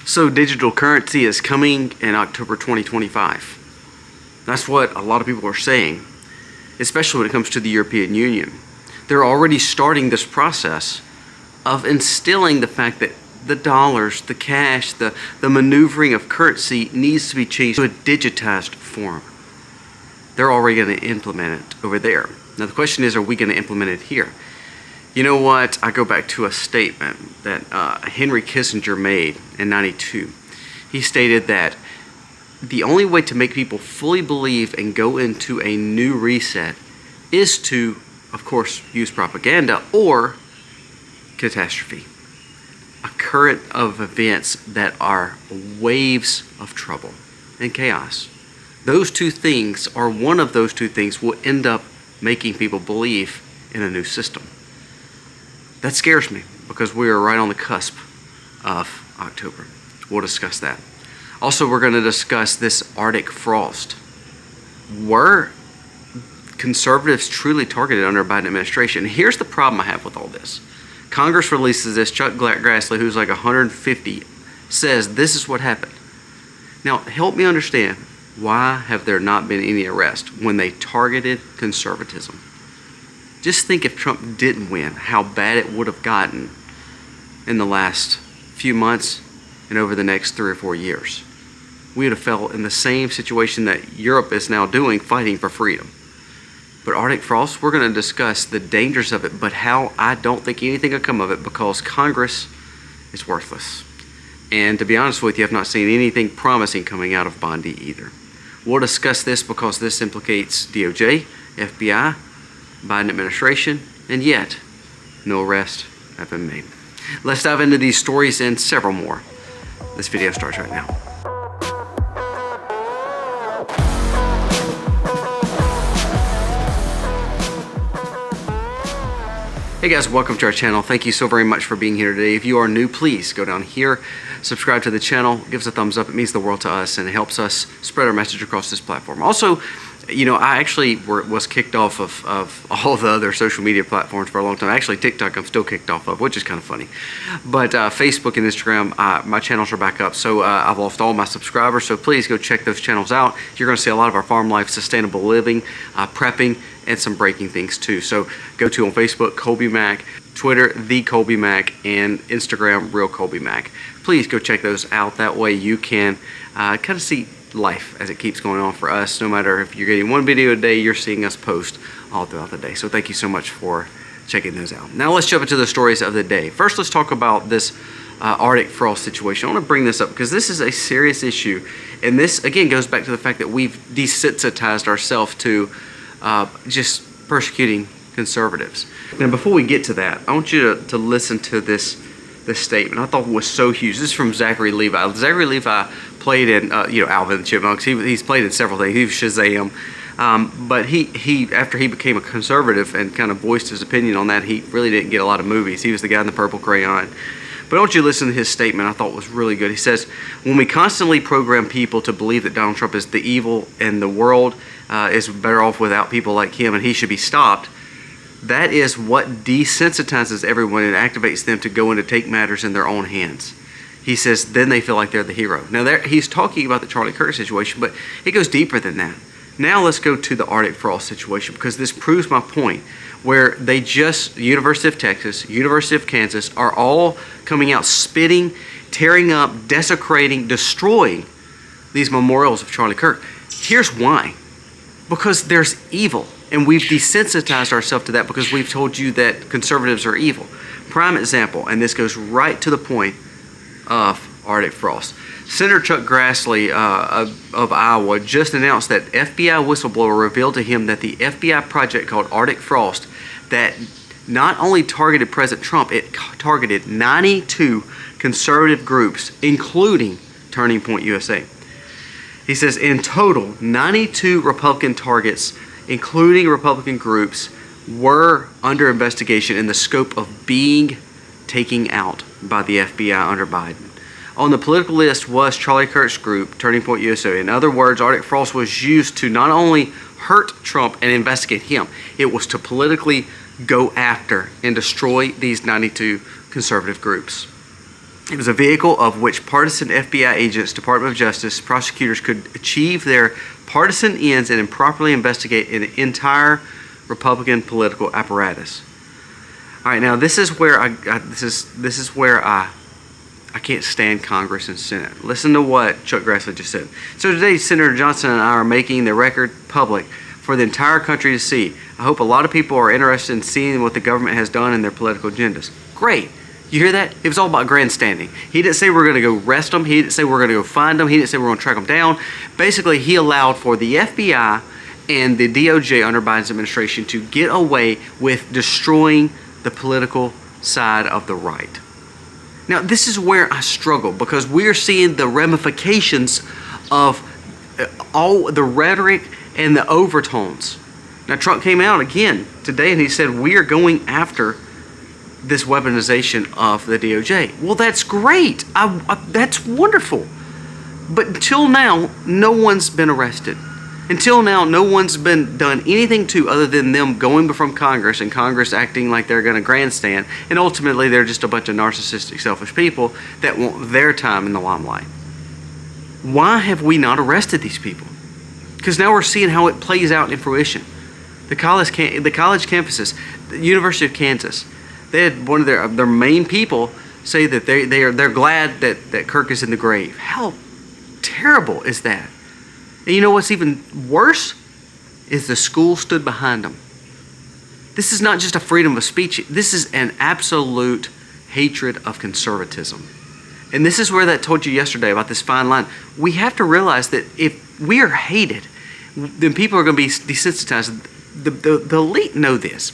So digital currency is coming in October 2025. That's what a lot of people are saying, especially when it comes to the European Union. They're already starting this process of instilling the fact that the dollars, the cash, the maneuvering of currency needs to be changed to a digitized form. They're already going to implement it over there. Now the question is, are we going to implement it here? You know what? I go back to a statement that Henry Kissinger made in '92. He stated that the only way to make people fully believe and go into a new reset is to, of course, use propaganda or catastrophe. A current of events that are waves of trouble and chaos. Those two things, or one of those two things, will end up making people believe in a new system. That scares me because we are right on the cusp of October. We'll discuss that. Also, we're going to discuss this Arctic frost. Were conservatives truly targeted under a Biden administration? Here's the problem I have with all this. Congress releases this. Chuck Grassley, who's like 150, says this is what happened. Now, help me understand, why have there not been any arrests when they targeted conservatism? Just think if Trump didn't win, how bad it would have gotten in the last few months and over the next 3 or 4 years. We would have felt in the same situation that Europe is now doing, fighting for freedom. But Arctic frost, we're going to discuss the dangers of it, but how I don't think anything will come of it because Congress is worthless. And to be honest with you, I've not seen anything promising coming out of Bondi either. We'll discuss this because this implicates DOJ, FBI, Biden administration, and yet no arrests have been made. Let's dive into these stories and several more. This video starts right now. Hey guys, welcome to our channel. Thank you so very much for being here today. If you are new, please go down here, subscribe to the channel, give us a thumbs up. It means the world to us and it helps us spread our message across this platform. Also, you know, I actually was kicked off of all the other social media platforms for a long time. Actually, TikTok I'm still kicked off of, which is kind of funny. But Facebook and Instagram, my channels are back up. So I've lost all my subscribers. So please go check those channels out. You're going to see a lot of our farm life, sustainable living, prepping, and some breaking things too. So go to on Facebook, Colby Mac, Twitter, The Colby Mac, and Instagram, Real Colby Mac. Please go check those out. That way you can kind of see life as it keeps going on for us. No matter if you're getting one video a day, you're seeing us post all throughout the day. So thank you so much for checking those out. Now let's jump into the stories of the day. First, let's talk about this Arctic frost situation. I want to bring this up because this is a serious issue. And this, again, goes back to the fact that we've desensitized ourselves to just persecuting conservatives. Now, before we get to that, I want you to listen to this statement. I thought it was so huge. This is from Zachary Levi. Zachary Levi played in, Alvin and the Chipmunks. He's played in several things. He was Shazam. But he after he became a conservative and kind of voiced his opinion on that, he really didn't get a lot of movies. He was the guy in the purple crayon. But I want you to listen to his statement. I thought it was really good. He says, when we constantly program people to believe that Donald Trump is the evil and the world is better off without people like him and he should be stopped, that is what desensitizes everyone and activates them to go in to take matters in their own hands. He says, then they feel like they're the hero. Now, he's talking about the Charlie Kirk situation, but it goes deeper than that. Now let's go to the Arctic frost situation because this proves my point, where University of Texas, University of Kansas are all coming out spitting, tearing up, desecrating, destroying these memorials of Charlie Kirk. Here's why. Because there's evil. And we've desensitized ourselves to that because we've told you that conservatives are evil. Prime example, and this goes right to the point of Arctic frost. Senator Chuck Grassley of Iowa just announced that FBI whistleblower revealed to him that the FBI project called Arctic Frost that not only targeted President Trump, it targeted 92 conservative groups, including Turning Point USA. He says in total, 92 Republican targets, including Republican groups, were under investigation in the scope of being taken out by the FBI under Biden. On the political list was Charlie Kirk's group, Turning Point USA. In other words, Arctic frost was used to not only hurt Trump and investigate him, it was to politically go after and destroy these 92 conservative groups. It was a vehicle of which partisan FBI agents, Department of Justice, prosecutors could achieve their partisan ends and improperly investigate an entire Republican political apparatus. All right, now this is where I can't stand Congress and Senate. Listen to what Chuck Grassley just said. So today, Senator Johnson and I are making the record public for the entire country to see. I hope a lot of people are interested in seeing what the government has done in their political agendas. Great. You hear that? It was all about grandstanding. He didn't say we're going to go arrest them. He didn't say we're going to go find them. He didn't say we're going to track them down. Basically, he allowed for the FBI and the DOJ under Biden's administration to get away with destroying the political side of the right. Now, this is where I struggle, because we're seeing the ramifications of all the rhetoric and the overtones. Now, Trump came out again today and he said, we are going after this weaponization of the DOJ. Well, that's great. That's wonderful. But until now, no one's been arrested. Until now, no one's been done anything to other than them going before Congress and Congress acting like they're going to grandstand. And ultimately, they're just a bunch of narcissistic, selfish people that want their time in the limelight. Why have we not arrested these people? Because now we're seeing how it plays out in fruition. The college campuses, the University of Kansas, they had one of their main people say that they're glad that Kirk is in the grave. How terrible is that? And you know what's even worse? Is the school stood behind them. This is not just a freedom of speech. This is an absolute hatred of conservatism. And this is where that told you yesterday about this fine line. We have to realize that if we are hated, then people are going to be desensitized. The elite know this.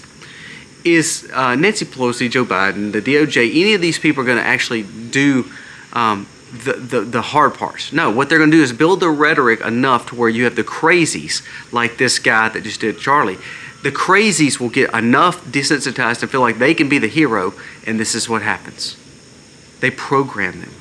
Is Nancy Pelosi, Joe Biden, the DOJ, any of these people are going to actually do the hard parts? No, what they're going to do is build the rhetoric enough to where you have the crazies, like this guy that just did Charlie. The crazies will get enough desensitized to feel like they can be the hero, and this is what happens. They program them.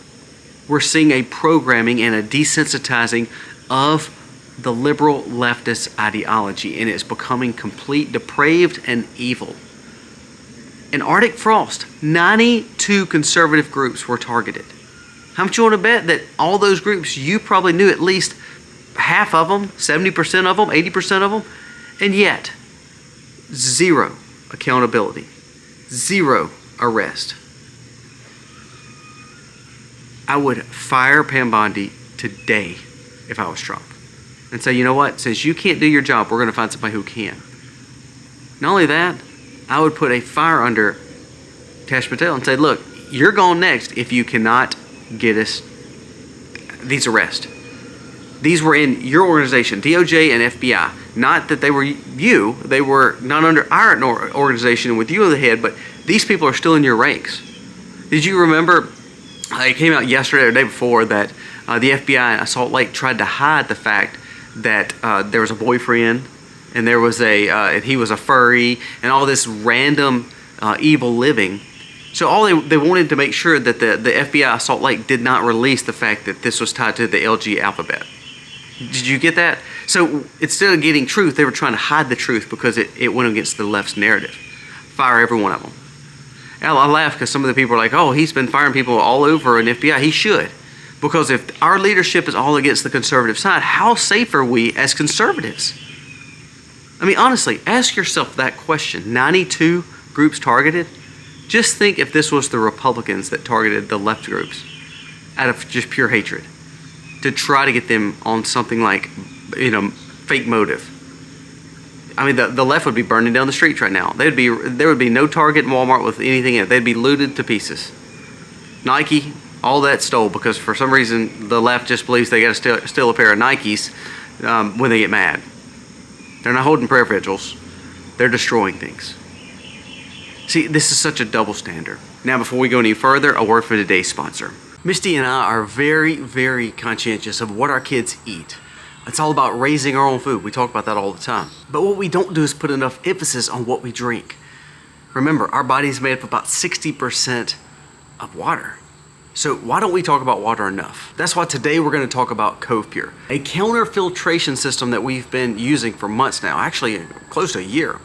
We're seeing a programming and a desensitizing of the liberal leftist ideology, and it's becoming complete depraved and evil. In Arctic Frost, 92 conservative groups were targeted. How much you want to bet that all those groups, you probably knew at least half of them, 70% of them, 80% of them, and yet zero accountability, zero arrest. I would fire Pam Bondi today if I was Trump and say, you know what, since you can't do your job, we're going to find somebody who can. Not only that, I would put a fire under Kash Patel and say, look, you're gone next if you cannot get us these arrests. These were in your organization, DOJ and FBI. Not that they were you. They were not under our organization with you on the head, but these people are still in your ranks. Did you remember, it came out yesterday or the day before, that the FBI in Salt Lake tried to hide the fact that there was a boyfriend and there was and he was a furry and all this random evil living. So all they wanted to make sure that the FBI Salt Lake did not release the fact that this was tied to the LG alphabet. Did you get that? So instead of getting truth, they were trying to hide the truth because it went against the left's narrative. Fire every one of them. And I laugh because some of the people are like, oh, he's been firing people all over in FBI. He should. Because if our leadership is all against the conservative side, how safe are we as conservatives? I mean, honestly, ask yourself that question. 92 groups targeted? Just think if this was the Republicans that targeted the left groups out of just pure hatred to try to get them on something like, fake motive. I mean, the left would be burning down the streets right now. There would be no Target and Walmart with anything in it. They'd be looted to pieces. Nike, all that stole because for some reason the left just believes they got to steal a pair of Nikes when they get mad. They're not holding prayer vigils. They're destroying things. See, this is such a double standard. Now, before we go any further, a word for today's sponsor. Misty and I are very, very conscientious of what our kids eat. It's all about raising our own food. We talk about that all the time. But what we don't do is put enough emphasis on what we drink. Remember, our body is made up of about 60% of water. So why don't we talk about water enough? That's why today we're going to talk about Cove Pure, a counter filtration system that we've been using for months now, actually close to a year.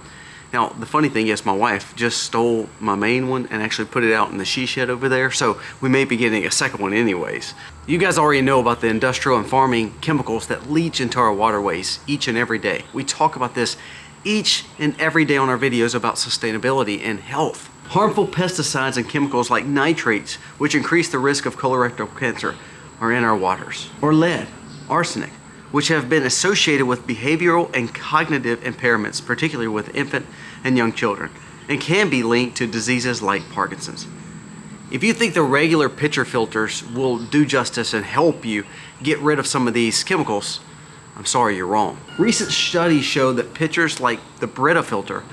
Now, the funny thing is my wife just stole my main one and actually put it out in the she shed over there, so we may be getting a second one anyways. You guys already know about the industrial and farming chemicals that leach into our waterways each and every day. We talk about this each and every day on our videos about sustainability and health. Harmful pesticides and chemicals like nitrates, which increase the risk of colorectal cancer, are in our waters. Or lead, arsenic, which have been associated with behavioral and cognitive impairments, particularly with infant and young children, and can be linked to diseases like Parkinson's. If you think the regular pitcher filters will do justice and help you get rid of some of these chemicals, I'm sorry, you're wrong. Recent studies show that pitchers like the Brita filter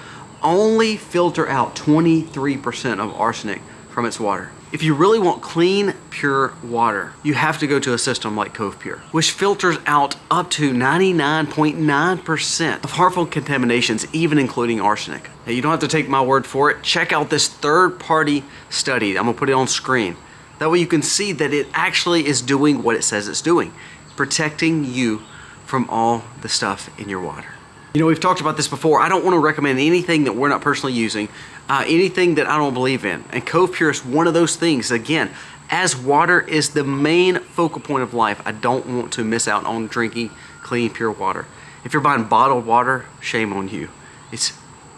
only filter out 23% of arsenic from its water. If you really want clean, pure water, you have to go to a system like Cove Pure, which filters out up to 99.9% of harmful contaminations, even including arsenic. Now, you don't have to take my word for it. Check out this third-party study. I'm gonna put it on screen. That way you can see that it actually is doing what it says it's doing, protecting you from all the stuff in your water. You know, we've talked about this before. I don't want to recommend anything that we're not personally using, anything that I don't believe in. And Cove Pure is one of those things. Again, as water is the main focal point of life, I don't want to miss out on drinking clean, pure water. If you're buying bottled water, shame on you. It's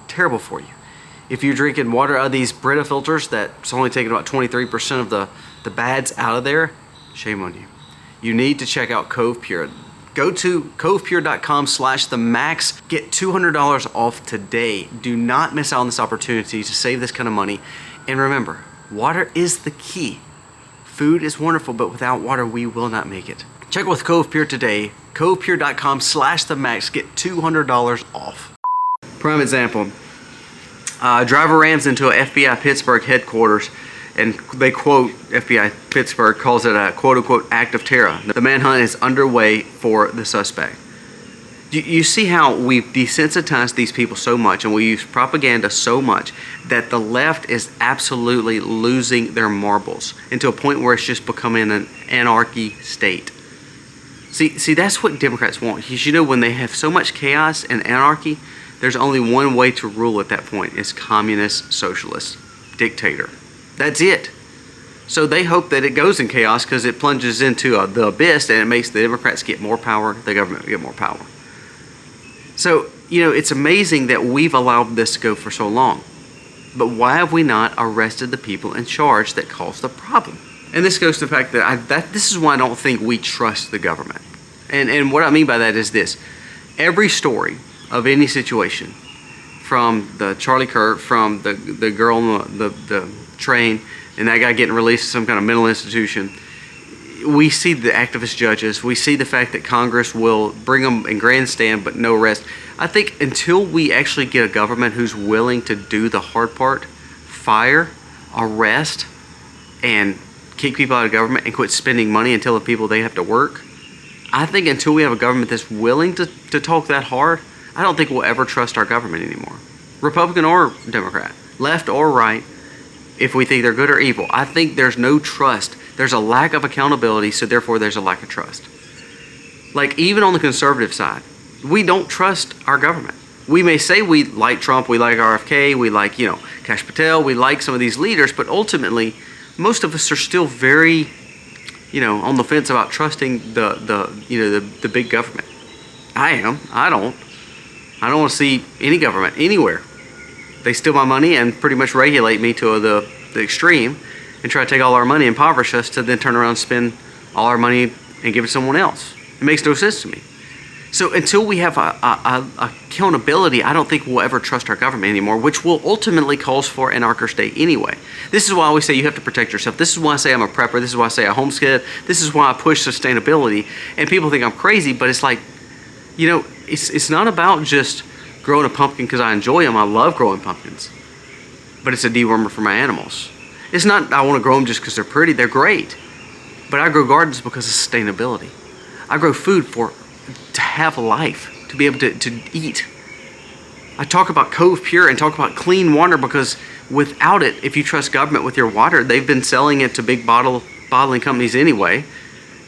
terrible for you. If you're drinking water out of these Brita filters that's only taking about 23% of the bads out of there, shame on you. You need to check out Cove Pure. Go to covepure.com/themacs. Get $200 off today. Do not miss out on this opportunity to save this kind of money. And remember, water is the key. Food is wonderful, but without water, we will not make it. Check with Cove Pure today. covepure.com/themacs. Get $200 off. Prime example. Driver rams into a FBI Pittsburgh headquarters, and they quote, FBI Pittsburgh calls it a quote-unquote act of terror. The manhunt is underway for the suspect. You see how we've desensitized these people so much, and we use propaganda so much, that the left is absolutely losing their marbles into a point where it's just becoming an anarchy state. See, that's what Democrats want. Because you know, when they have so much chaos and anarchy, there's only one way to rule at that point. It's communist, socialist, dictator. That's it. So they hope that it goes in chaos because it plunges into the abyss, and it makes the Democrats get more power, the government get more power. So, you know, it's amazing that we've allowed this to go for so long. But why have we not arrested the people in charge that caused the problem? And this goes to the fact that this is why I don't think we trust the government. And what I mean by that is this. Every story of any situation, from the Charlie Kirk, from the girl on the train, and that guy getting released to some kind of mental institution, we see the activist judges, we see the fact that Congress will bring them in grandstand but no arrest. I think until we actually get a government who's willing to do the hard part, fire, arrest, and kick people out of government and quit spending money and tell the people they have to work, I think until we have a government that's willing to talk that hard, I don't think we'll ever trust our government anymore. Republican or Democrat, left or right, if we think they're good or evil. I think there's no trust. There's a lack of accountability, so therefore there's a lack of trust. Like, even on the conservative side, we don't trust our government. We may say we like Trump, we like RFK, we like, you know, Kash Patel, we like some of these leaders, but ultimately, most of us are still very, you know, on the fence about trusting the big government. I am. I don't want to see any government anywhere. They steal my money and pretty much regulate me to the extreme and try to take all our money and impoverish us to then turn around and spend all our money and give it to someone else. It makes no sense to me. So until we have accountability, I don't think we'll ever trust our government anymore, which will ultimately cause for an anarchist state anyway. This is why I always say you have to protect yourself. This is why I say I'm a prepper. This is why I say I homestead. This is why I push sustainability. And people think I'm crazy, but it's like, you know, it's not about just growing a pumpkin because I enjoy them. I love growing pumpkins. But it's a dewormer for my animals. It's not I want to grow them just because they're pretty. They're great. But I grow gardens because of sustainability. I grow food to have life, to be able to eat. I talk about Cove Pure and talk about clean water because without it, if you trust government with your water, they've been selling it to big bottling companies anyway.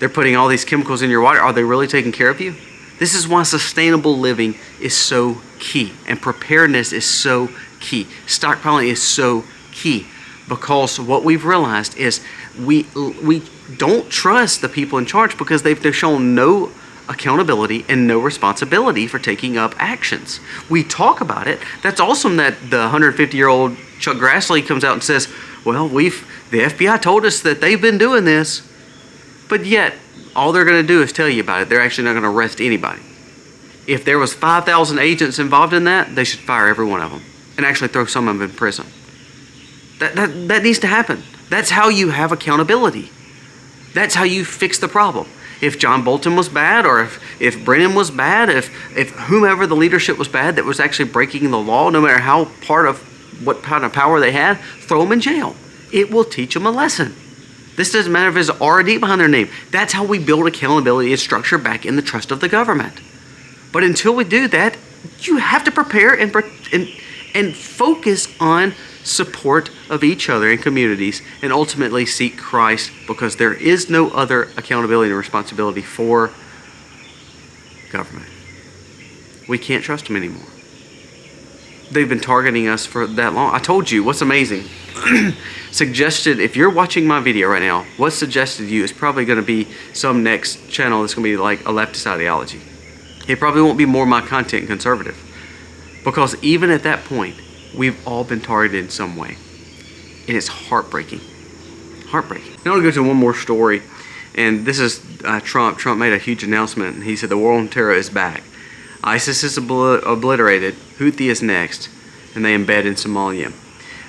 They're putting all these chemicals in your water. Are they really taking care of you? This is why sustainable living is so key, and preparedness is so key. Stockpiling is so key, because what we've realized is we don't trust the people in charge because they've shown no accountability and no responsibility for taking up actions. We talk about it. That's awesome that the 150-year-old Chuck Grassley comes out and says, well, the FBI told us that they've been doing this, but yet all they're going to do is tell you about it. They're actually not going to arrest anybody. If there was 5,000 agents involved in that, they should fire every one of them and actually throw some of them in prison. That needs to happen. That's how you have accountability. That's how you fix the problem. If John Bolton was bad, or if Brennan was bad, if whomever the leadership was bad that was actually breaking the law, no matter what kind of power they had, throw them in jail. It will teach them a lesson. This doesn't matter if there's RD behind their name. That's how we build accountability and structure back in the trust of the government. But until we do that, you have to prepare and focus on support of each other in communities, and ultimately seek Christ, because there is no other accountability and responsibility for government. We can't trust them anymore. They've been targeting us for that long. I told you, what's amazing, suggested, if you're watching my video right now, what's suggested to you is probably going to be some next channel that's going to be like a leftist ideology. It probably won't be more my content conservative, because even at that point, we've all been targeted in some way. And it's heartbreaking. Heartbreaking. Now I want to go to one more story. And this is Trump. Trump made a huge announcement. And he said the war on terror is back. ISIS is obliterated. Houthi is next. And they embed in Somalia.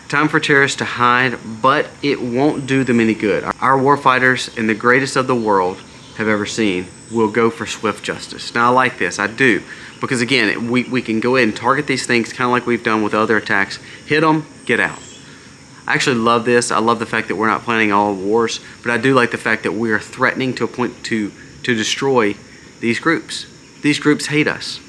Time for terrorists to hide, but it won't do them any good. Our warfighters, and the greatest of the world have ever seen, will go for swift justice. Now I like this. I do. Because again, we can go ahead and target these things kind of like we've done with other attacks. Hit them, get out. I actually love this. I love the fact that we're not planning all wars, but I do like the fact that we are threatening to a point to destroy these groups. These groups hate us.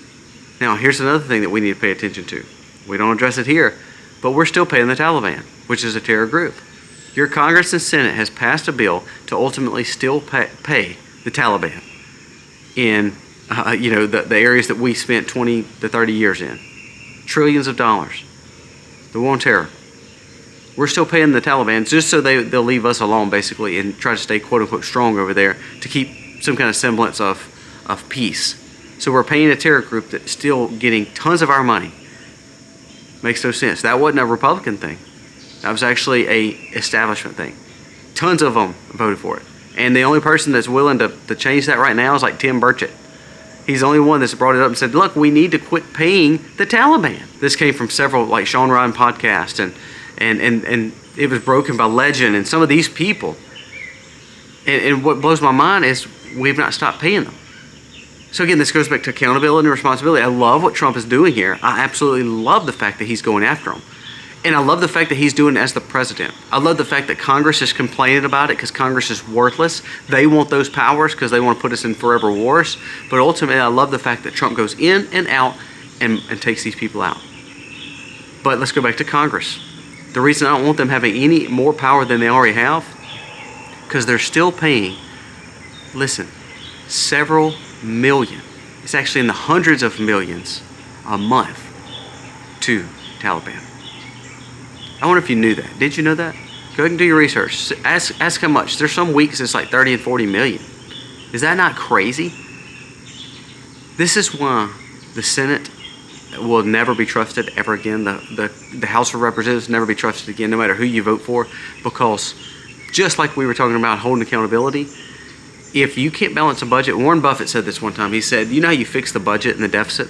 Now, here's another thing that we need to pay attention to. We don't address it here, but we're still paying the Taliban, which is a terror group. Your Congress and Senate has passed a bill to ultimately still pay the Taliban in the areas that we spent 20 to 30 years in. Trillions of dollars. The war on terror. We're still paying the Taliban just so they'll leave us alone, basically, and try to stay quote-unquote strong over there to keep some kind of semblance of peace. So we're paying a terror group that's still getting tons of our money. Makes no sense. That wasn't a Republican thing. That was actually a establishment thing. Tons of them voted for it. And the only person that's willing to change that right now is like Tim Burchett. He's the only one that's brought it up and said, look, we need to quit paying the Taliban. This came from several, like Sean Ryan podcast, and it was broken by legend and some of these people. And what blows my mind is we've not stopped paying them. So again, this goes back to accountability and responsibility. I love what Trump is doing here. I absolutely love the fact that he's going after them. And I love the fact that he's doing it as the president. I love the fact that Congress is complaining about it because Congress is worthless. They want those powers because they want to put us in forever wars. But ultimately, I love the fact that Trump goes in and out and takes these people out. But let's go back to Congress. The reason I don't want them having any more power than they already have, because they're still paying, listen, several million. It's actually in the hundreds of millions a month to Taliban. I wonder if you knew that. Did you know that? Go ahead and do your research. Ask how much. There's some weeks it's like 30 and 40 million. Is that not crazy? This is why the Senate will never be trusted ever again. The House of Representatives never be trusted again, no matter who you vote for, because just like we were talking about holding accountability, if you can't balance a budget, Warren Buffett said this one time. He said, you know how you fix the budget and the deficit?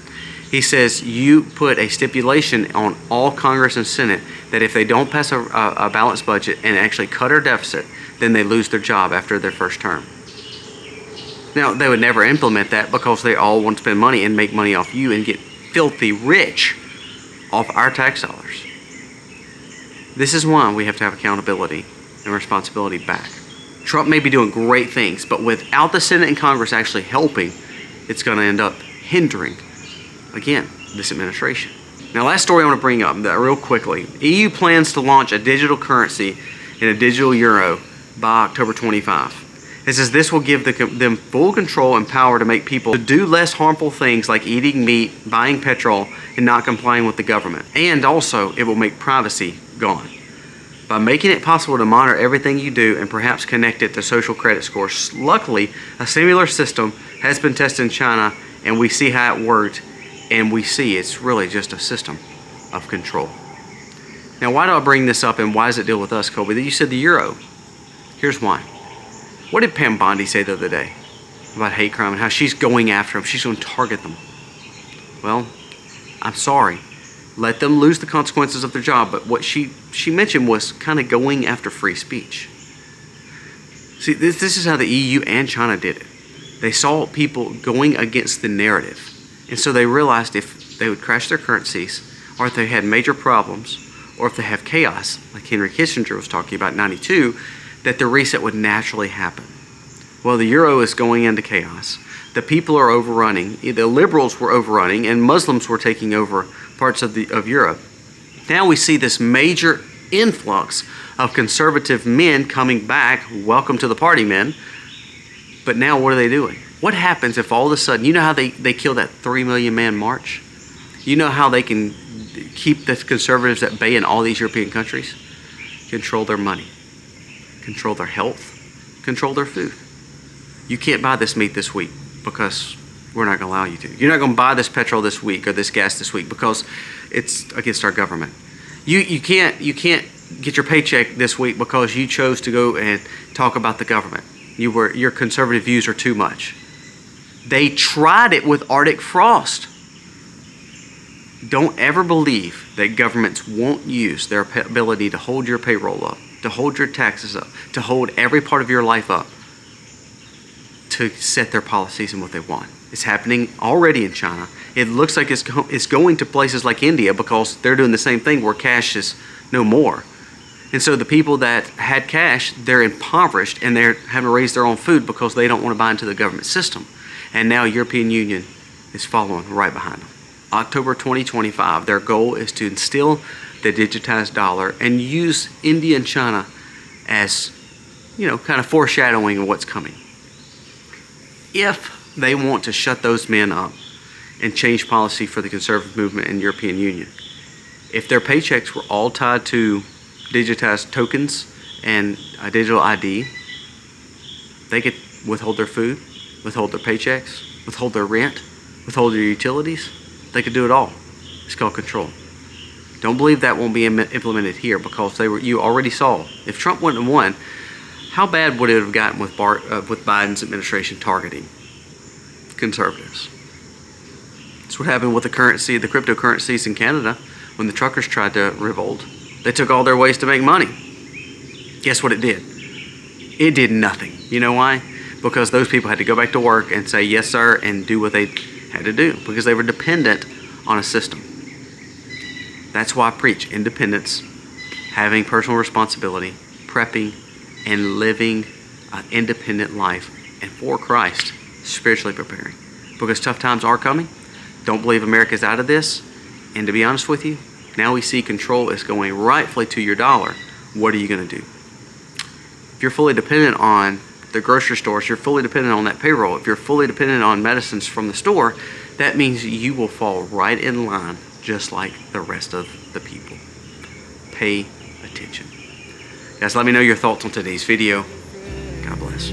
He says you put a stipulation on all Congress and Senate that if they don't pass a balanced budget and actually cut our deficit, then they lose their job after their first term. Now, they would never implement that because they all want to spend money and make money off you and get filthy rich off our tax dollars. This is why we have to have accountability and responsibility back. Trump may be doing great things, but without the Senate and Congress actually helping, it's going to end up hindering, again, this administration. Now, last story I want to bring up real quickly. EU plans to launch a digital currency and a digital euro by October 25. It says this will give them full control and power to make people to do less harmful things like eating meat, buying petrol, and not complying with the government. And also, it will make privacy gone. By making it possible to monitor everything you do and perhaps connect it to social credit scores. Luckily, a similar system has been tested in China, and we see how it worked, and we see it's really just a system of control. Now, why do I bring this up, and why does it deal with us, Colby? You said the euro. Here's why. What did Pam Bondi say the other day about hate crime and how she's going after them? She's going to target them. Well, I'm sorry. Let them lose the consequences of their job. But what she mentioned was kind of going after free speech. See, this is how the EU and China did it. They saw people going against the narrative. And so they realized if they would crash their currencies, or if they had major problems, or if they have chaos, like Henry Kissinger was talking about in '92, that the reset would naturally happen. Well, the euro is going into chaos. The people are overrunning. The liberals were overrunning, and Muslims were taking over parts of Europe. Now we see this major influx of conservative men coming back. Welcome to the party, men. But now what are they doing? What happens if all of a sudden, you know how they killed that 3 million man march? You know how they can keep the conservatives at bay in all these European countries? Control their money, control their health, control their food. You can't buy this meat this week because we're not going to allow you to. You're not going to buy this petrol this week or this gas this week because it's against our government. You can't get your paycheck this week because you chose to go and talk about the government. Your conservative views are too much. They tried it with Arctic frost. Don't ever believe that governments won't use their ability to hold your payroll up, to hold your taxes up, to hold every part of your life up, to set their policies and what they want. It's happening already in China. It looks like it's going to places like India because they're doing the same thing where cash is no more. And so the people that had cash, they're impoverished and they're having to raise their own food because they don't want to buy into the government system. And now European Union is following right behind them. October 2025, their goal is to instill the digitized dollar and use India and China as, kind of foreshadowing of what's coming. If they want to shut those men up and change policy for the conservative movement in the European Union, if their paychecks were all tied to digitized tokens and a digital ID, they could withhold their food, withhold their paychecks, withhold their rent, withhold their utilities. They could do it all. It's called control. Don't believe that won't be implemented here because you already saw if Trump wouldn't have won, how bad would it have gotten with Biden's administration targeting conservatives? That's what happened with the cryptocurrencies in Canada when the truckers tried to revolt. They took all their ways to make money. Guess what it did? It did nothing. You know why? Because those people had to go back to work and say yes sir and do what they had to do because they were dependent on a system. That's why I preach independence, having personal responsibility, prepping, and living an independent life, and for Christ, spiritually preparing. Because tough times are coming. Don't believe America's out of this. And to be honest with you, now we see control is going rightfully to your dollar. What are you going to do? If you're fully dependent on the grocery stores, you're fully dependent on that payroll. If you're fully dependent on medicines from the store, that means you will fall right in line just like the rest of the people. Pay attention. Guys, let me know your thoughts on today's video. God bless.